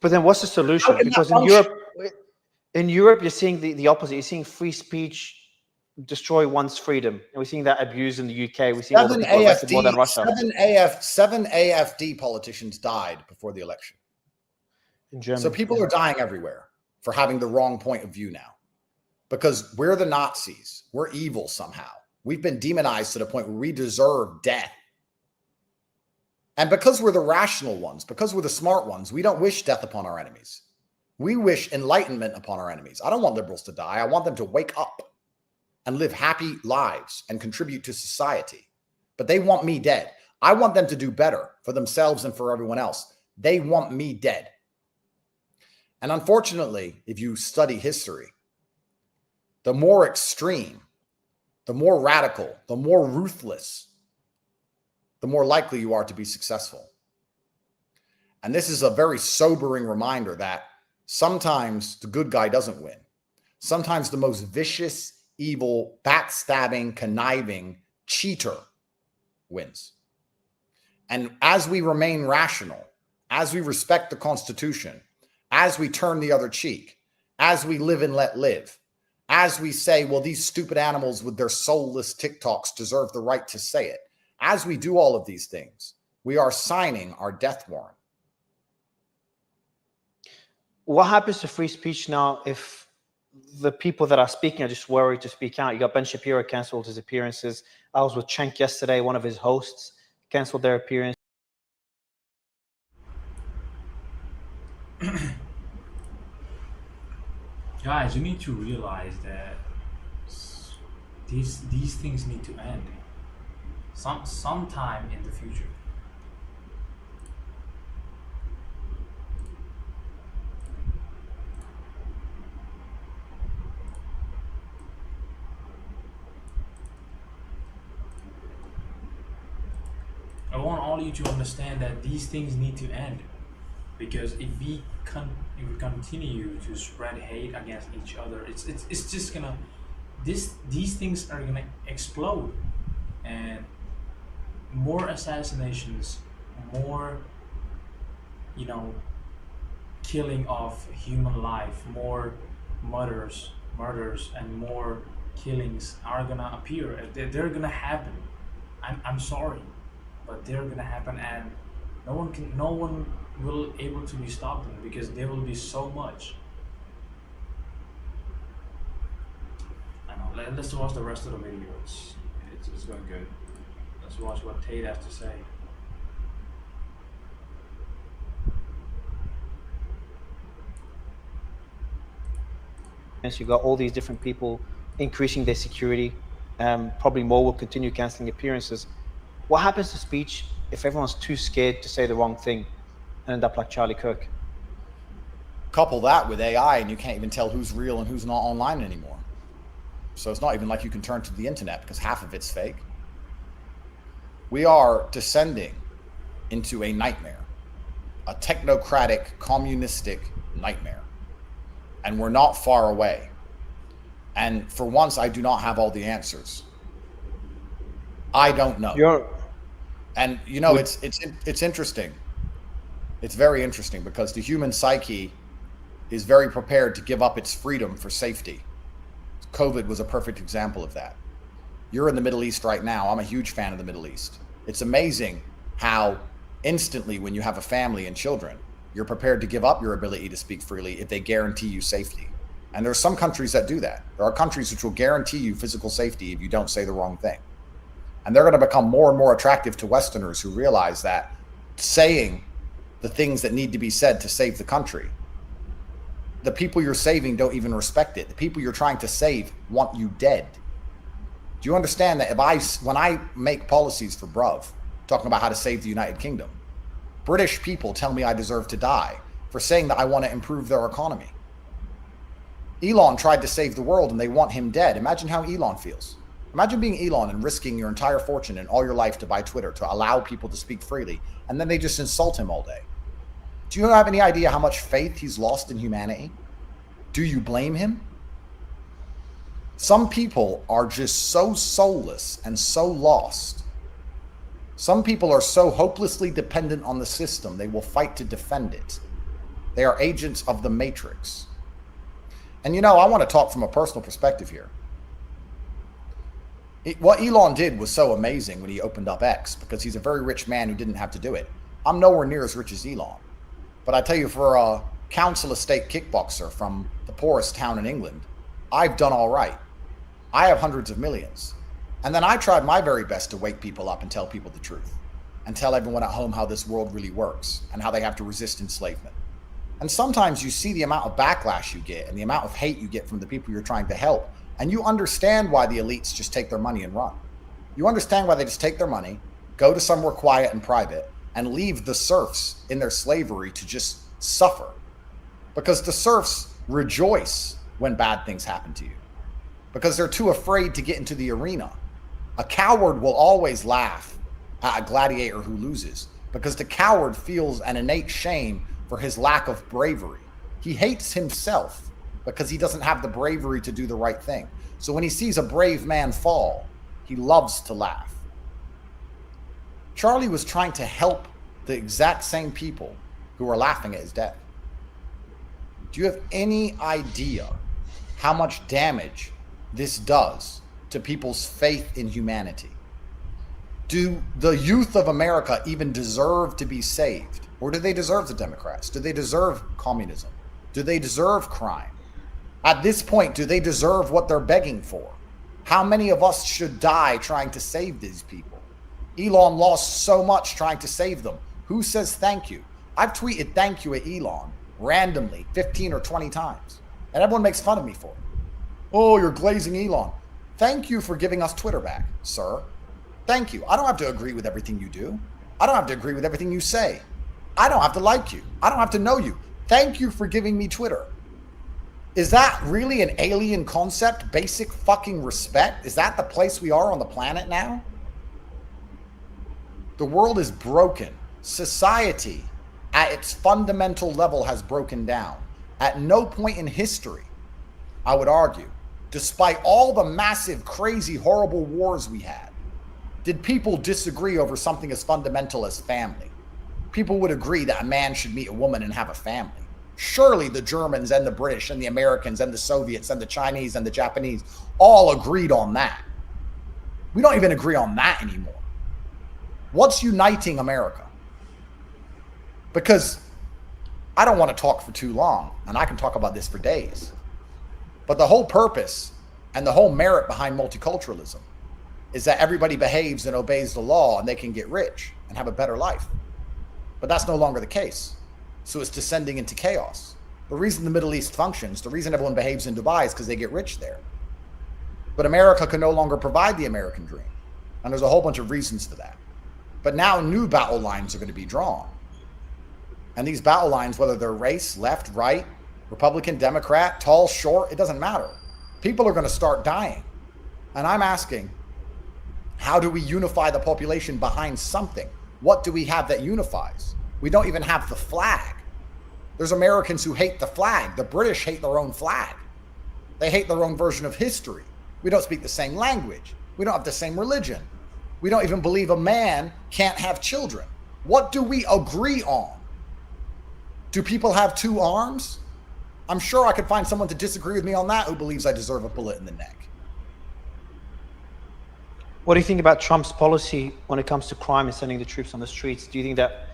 Speaker 6: But then what's the solution? Because in Europe, you're seeing the opposite. You're seeing free speech destroy one's freedom. And we're seeing that abused in the UK. We're seeing
Speaker 5: seven AFD politicians died before the election.
Speaker 6: In Germany.
Speaker 5: So people are dying everywhere for having the wrong point of view now. Because we're the Nazis. We're evil somehow. We've been demonized to the point where we deserve death. And because we're the rational ones, because we're the smart ones, we don't wish death upon our enemies. We wish enlightenment upon our enemies. I don't want liberals to die. I want them to wake up and live happy lives and contribute to society. But they want me dead. I want them to do better for themselves and for everyone else. They want me dead. And unfortunately, if you study history, the more extreme, the more radical, the more ruthless, the more likely you are to be successful. And this is a very sobering reminder that sometimes the good guy doesn't win. Sometimes the most vicious, evil, backstabbing, conniving cheater wins. And as we remain rational, as we respect the Constitution, as we turn the other cheek, as we live and let live, as we say, well, these stupid animals with their soulless TikToks deserve the right to say it. As we do all of these things, we are signing our death warrant.
Speaker 6: What happens to free speech now if the people that are speaking are just worried to speak out? You got Ben Shapiro canceled his appearances. I was with Cenk yesterday, one of his hosts canceled their appearance.
Speaker 1: Guys, you need to realize that these things need to end sometime in the future. I want all of you to understand that these things need to end, because if we continue to spread hate against each other, it's just gonna these things are gonna explode, and more assassinations, more killing of human life, more murders, and more killings are gonna appear. They're gonna happen. I'm sorry, but they're gonna happen, and no one will able to be stopped them, because there will be so much. I know. Let's watch the rest of the video. It's going good. Let's watch what Tate has to say.
Speaker 6: You got all these different people increasing their security. Probably more will continue canceling appearances. What happens to speech if everyone's too scared to say the wrong thing and end up like Charlie Kirk?
Speaker 5: Couple that with AI and you can't even tell who's real and who's not online anymore. So it's not even like you can turn to the internet, because half of it's fake. We are descending into a nightmare, a technocratic, communistic nightmare. And we're not far away. And for once, I do not have all the answers. I don't know. And it's interesting. It's very interesting, because the human psyche is very prepared to give up its freedom for safety. COVID was a perfect example of that. You're in the Middle East right now. I'm a huge fan of the Middle East. It's amazing how instantly, when you have a family and children, you're prepared to give up your ability to speak freely if they guarantee you safety. And there are some countries that do that. There are countries which will guarantee you physical safety if you don't say the wrong thing. And they're going to become more and more attractive to Westerners who realize that saying the things that need to be said to save the country, the people you're saving don't even respect it. The people you're trying to save want you dead. Do you understand that when I make policies for Bruv, talking about how to save the United Kingdom, British people tell me I deserve to die for saying that I want to improve their economy. Elon tried to save the world and they want him dead. Imagine how Elon feels. Imagine being Elon and risking your entire fortune and all your life to buy Twitter, to allow people to speak freely, and then they just insult him all day. Do you have any idea how much faith he's lost in humanity? Do you blame him? Some people are just so soulless and so lost. Some people are so hopelessly dependent on the system, they will fight to defend it. They are agents of the Matrix. And I want to talk from a personal perspective here. What Elon did was so amazing when he opened up X, because he's a very rich man who didn't have to do it. I'm nowhere near as rich as Elon. But I tell you, for a council estate kickboxer from the poorest town in England, I've done all right. I have hundreds of millions. And then I tried my very best to wake people up and tell people the truth, and tell everyone at home how this world really works and how they have to resist enslavement. And sometimes you see the amount of backlash you get and the amount of hate you get from the people you're trying to help. And you understand why the elites just take their money and run. You understand why they just take their money, go to somewhere quiet and private, and leave the serfs in their slavery to just suffer. Because the serfs rejoice when bad things happen to you. Because they're too afraid to get into the arena. A coward will always laugh at a gladiator who loses. Because the coward feels an innate shame for his lack of bravery. He hates himself because he doesn't have the bravery to do the right thing. So when he sees a brave man fall, he loves to laugh. Charlie was trying to help the exact same people who were laughing at his death. Do you have any idea how much damage this does to people's faith in humanity? Do the youth of America even deserve to be saved? Or do they deserve the Democrats? Do they deserve communism? Do they deserve crime? At this point, do they deserve what they're begging for? How many of us should die trying to save these people? Elon lost so much trying to save them. Who says thank you? I've tweeted thank you at Elon randomly 15 or 20 times. And everyone makes fun of me for it. Oh, you're glazing Elon. Thank you for giving us Twitter back, sir. Thank you. I don't have to agree with everything you do. I don't have to agree with everything you say. I don't have to like you. I don't have to know you. Thank you for giving me Twitter. Is that really an alien concept? Basic fucking respect? Is that the place we are on the planet now? The world is broken. Society, at its fundamental level, has broken down. At no point in history, I would argue, despite all the massive, crazy, horrible wars we had, did people disagree over something as fundamental as family. People would agree that a man should meet a woman and have a family. Surely the Germans and the British and the Americans and the Soviets and the Chinese and the Japanese all agreed on that. We don't even agree on that anymore. What's uniting America? Because I don't want to talk for too long, and I can talk about this for days. But the whole purpose and the whole merit behind multiculturalism is that everybody behaves and obeys the law and they can get rich and have a better life. But that's no longer the case. So it's descending into chaos. The reason the Middle East functions, the reason everyone behaves in Dubai is because they get rich there. But America can no longer provide the American dream. And there's a whole bunch of reasons for that. But now new battle lines are going to be drawn. And these battle lines, whether they're race, left, right, Republican, Democrat, tall, short, it doesn't matter. People are going to start dying. And I'm asking, how do we unify the population behind something? What do we have that unifies? We don't even have the flag. There's Americans who hate the flag. The British hate their own flag. They hate their own version of history. We don't speak the same language. We don't have the same religion. We don't even believe a man can't have children. What do we agree on? Do people have two arms? I'm sure I could find someone to disagree with me on that who believes I deserve a bullet in the neck.
Speaker 6: What do you think about Trump's policy when it comes to crime and sending the troops on the streets? Do you think that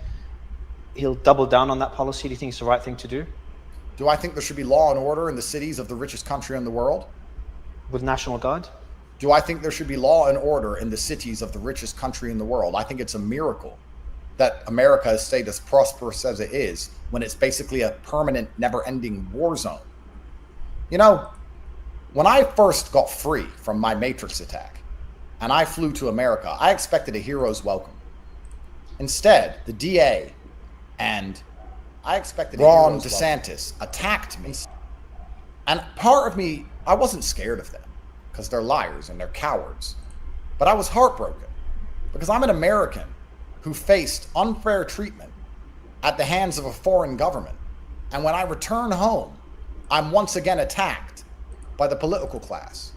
Speaker 6: he'll double down on that policy? Do you think it's the right thing to do?
Speaker 5: Do I think there should be law and order in the cities of the richest country in the world?
Speaker 6: With National Guard?
Speaker 5: Do I think there should be law and order in the cities of the richest country in the world? I think it's a miracle that America has stayed as prosperous as it is when it's basically a permanent, never-ending war zone. You know, when I first got free from my Matrix attack and I flew to America, I expected a hero's welcome. Instead, the DA and Ron DeSantis attacked me. And part of me, I wasn't scared of them because they're liars and they're cowards. But I was heartbroken because I'm an American who faced unfair treatment at the hands of a foreign government. And when I return home, I'm once again attacked by the political class.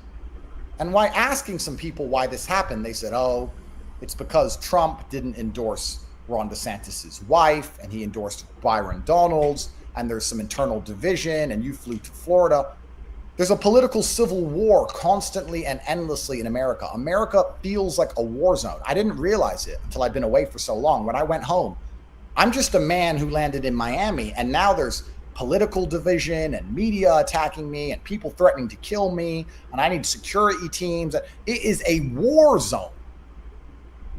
Speaker 5: And while asking some people why this happened, they said, oh, it's because Trump didn't endorse Ron DeSantis' wife, and he endorsed Byron Donalds, and there's some internal division, and you flew to Florida. There's a political civil war constantly and endlessly in America. America feels like a war zone. I didn't realize it until I'd been away for so long. When I went home, I'm just a man who landed in Miami, and now there's political division and media attacking me and people threatening to kill me, and I need security teams. It is a war zone.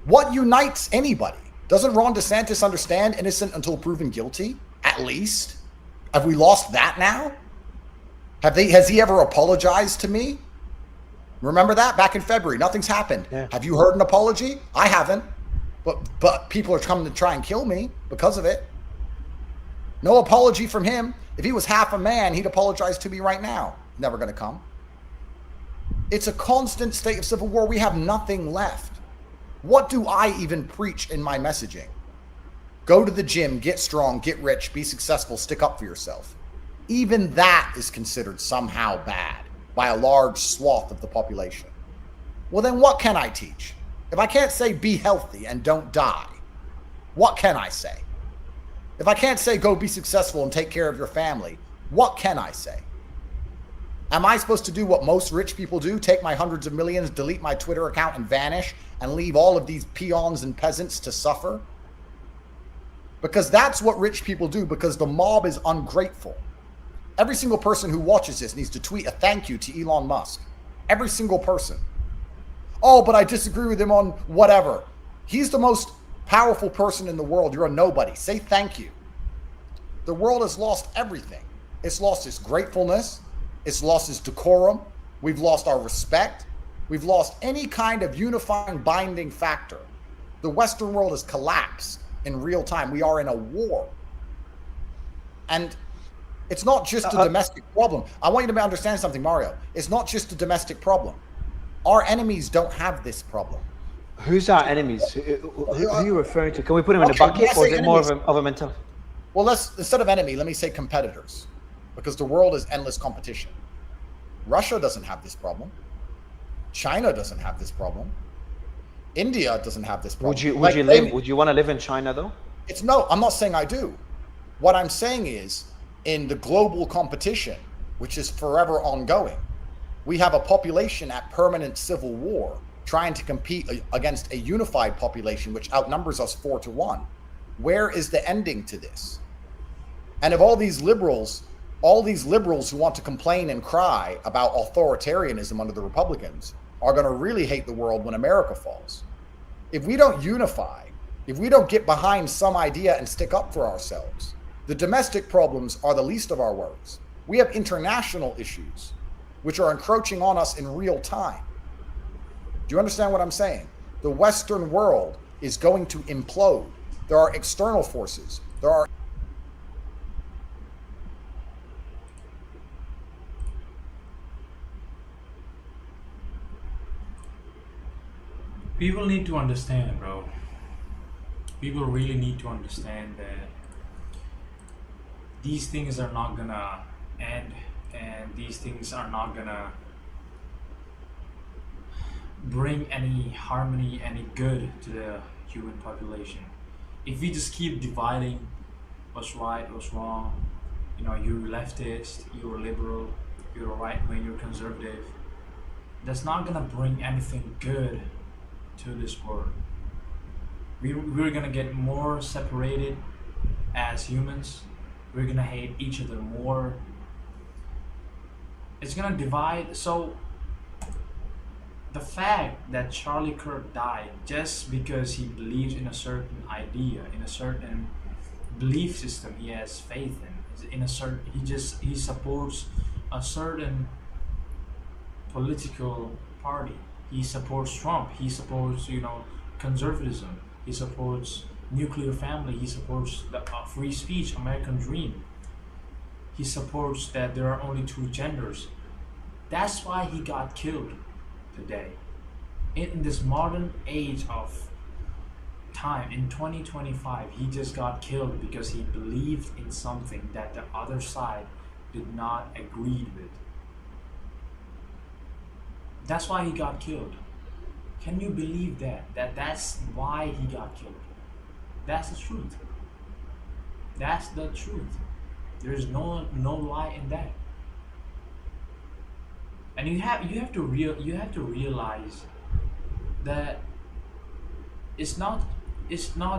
Speaker 5: What unites anybody? Doesn't Ron DeSantis understand innocent until proven guilty? At least. Have we lost that now? Has he ever apologized to me? Remember that back in February? Nothing's happened.
Speaker 6: Yeah.
Speaker 5: Have you heard an apology? I haven't. But people are coming to try and kill me because of it. No apology from him. If he was half a man, he'd apologize to me right now. Never going to come. It's a constant state of civil war. We have nothing left. What do I even preach in my messaging? Go to the gym, get strong, get rich, be successful, stick up for yourself. Even that is considered somehow bad by a large swath of the population. Well, then what can I teach? If I can't say be healthy and don't die, what can I say? If I can't say go be successful and take care of your family, what can I say? Am I supposed to do what most rich people do? Take my hundreds of millions, delete my Twitter account and vanish and leave all of these peons and peasants to suffer? Because that's what rich people do, because the mob is ungrateful. Every single person who watches this needs to tweet a thank you to Elon Musk. Every single person. Oh, but I disagree with him on whatever. He's the most powerful person in the world. You're a nobody. Say thank you. The world has lost everything. It's lost its gratefulness. It's lost its decorum. We've lost our respect. We've lost any kind of unifying, binding factor. The Western world has collapsed in real time. We are in a war. And it's not just a domestic problem. I want you to understand something, Mario. It's not just a domestic problem. Our enemies don't have this problem.
Speaker 6: Who's our enemies? Who are you referring to? Can we put them in a bucket, or is it more of a mental?
Speaker 5: Well, instead of enemy, let me say competitors, because the world is endless competition. Russia doesn't have this problem. China doesn't have this problem. India doesn't have this problem.
Speaker 6: Would you want to live in China though?
Speaker 5: No, I'm not saying I do. What I'm saying is, in the global competition, which is forever ongoing, we have a population at permanent civil war trying to compete against a unified population which outnumbers us 4-1. Where is the ending to this? And if all these liberals who want to complain and cry about authoritarianism under the Republicans are going to really hate the world when America falls. If we don't unify, if we don't get behind some idea and stick up for ourselves, the domestic problems are the least of our worries. We have international issues which are encroaching on us in real time. Do you understand what I'm saying? The Western world is going to implode. There are external forces.
Speaker 1: People need to understand, bro. People really need to understand that these things are not gonna end, and these things are not gonna bring any harmony, any good to the human population. If we just keep dividing what's right, what's wrong, you're leftist, you're liberal, you're right wing, you're conservative, that's not gonna bring anything good to this world. We're gonna get more separated as humans. We're gonna hate each other more. It's gonna divide. So the fact that Charlie Kirk died just because he believes in a certain idea, in a certain belief system he has faith in a certain, he supports a certain political party. He supports Trump. He supports, conservatism. He supports nuclear family. He supports the free speech, American dream. He supports that there are only two genders. That's why he got killed today. In this modern age of time, in 2025, he just got killed because he believed in something that the other side did not agree with. That's why he got killed. Can you believe that? That's why he got killed. That's the truth. That's the truth. There's no lie in that. And you have to realize that it's not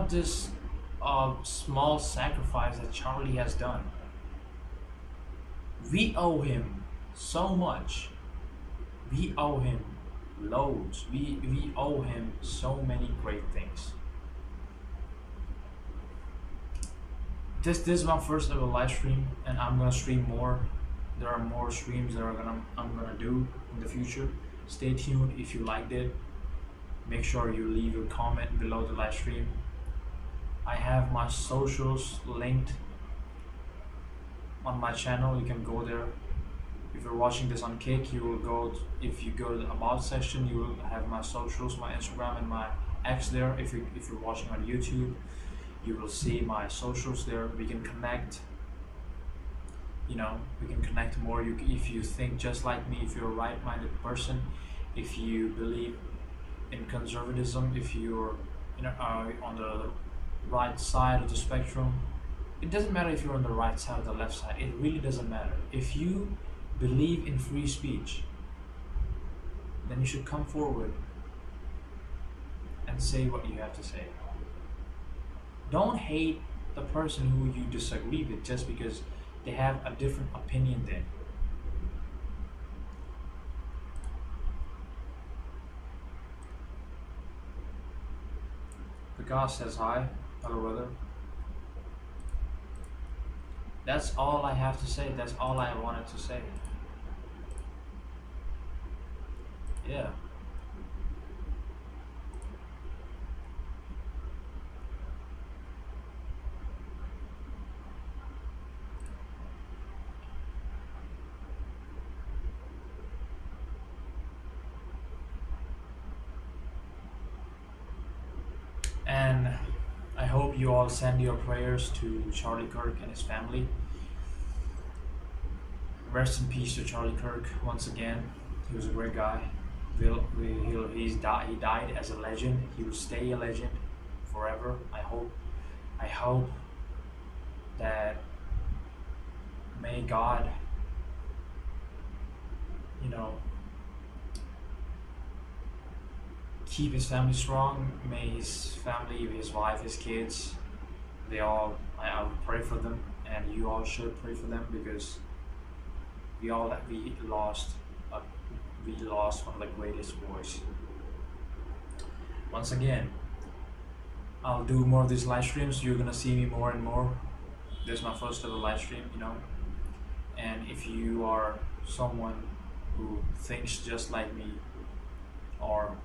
Speaker 1: just a small sacrifice that Charlie has done. We owe him so much. We owe him loads. We owe him so many great things. this is my first ever live stream, and I'm gonna stream more. There are more streams that I'm gonna do in the future. Stay tuned if you liked it. Make sure you leave a comment below the live stream. I have my socials linked on my channel. You can go there. If you're watching this on Kick, you will go. If you go to the about section, you will have my socials, my Instagram and my X there. If you're watching on YouTube, you will see my socials there. We can connect. You know, we can connect more. If you think just like me, if you're a right-minded person, if you believe in conservatism, if you're on the right side of the spectrum, it doesn't matter if you're on the right side or the left side. It really doesn't matter. If you believe in free speech, then you should come forward and say what you have to say. Don't hate the person who you disagree with just because they have a different opinion than. Vikas says hi. Hello, brother. That's all I have to say. That's all I wanted to say. Yeah. And I hope you all send your prayers to Charlie Kirk and his family. Rest in peace to Charlie Kirk once again. He was a great guy. He died as a legend. He will stay a legend forever. I hope that may God, keep his family strong. May his family, his wife, his kids, I will pray for them, and you all should pray for them, because we lost one of the greatest boys. Once again, I'll do more of these live streams. You're gonna see me more and more. This is my first ever live stream, and if you are someone who thinks just like me, or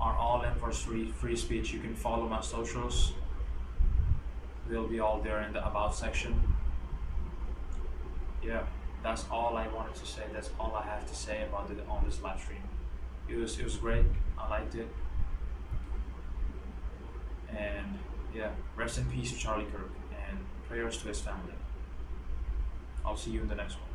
Speaker 1: are all in for free speech, you can follow my socials. They'll be all there in the about section. Yeah, that's all I wanted to say. That's all I have to say about it on this live stream. It was great. I liked it. And yeah, rest in peace to Charlie Kirk, and prayers to his family. I'll see you in the next one.